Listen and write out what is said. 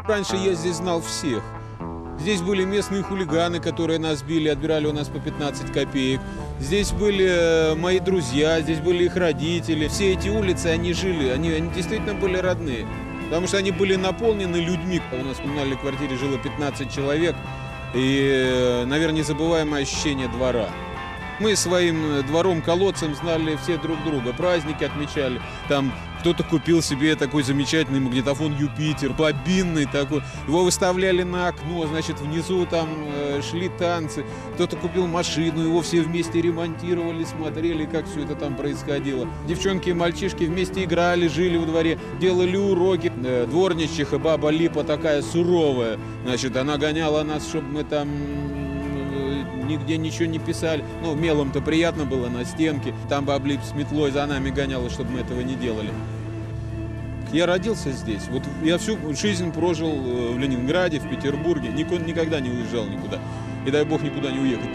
Раньше я здесь знал всех. Здесь были местные хулиганы, которые нас били, отбирали у нас по 15 копеек. Здесь были мои друзья, здесь были их родители. Все эти улицы, они жили, они действительно были родные. Потому что они были наполнены людьми. У нас в коммунальной квартире жило 15 человек. И, наверное, незабываемое ощущение двора. Мы своим двором-колодцем знали все друг друга. Праздники отмечали. Там кто-то купил себе такой замечательный магнитофон «Юпитер», бобинный такой. Его выставляли на окно, значит, внизу там шли танцы. Кто-то купил машину, его все вместе ремонтировали, смотрели, как все это там происходило. Девчонки и мальчишки вместе играли, жили во дворе, делали уроки. Дворничиха, баба Липа такая суровая. Значит, она гоняла нас, чтобы мы там нигде ничего не писали. Ну, мелом-то приятно было на стенке. Там баба Липа с метлой за нами гоняла, чтобы мы этого не делали. Я родился здесь. Вот я всю жизнь прожил в Ленинграде, в Петербурге. Никогда не уезжал никуда. И дай бог никуда не уехать.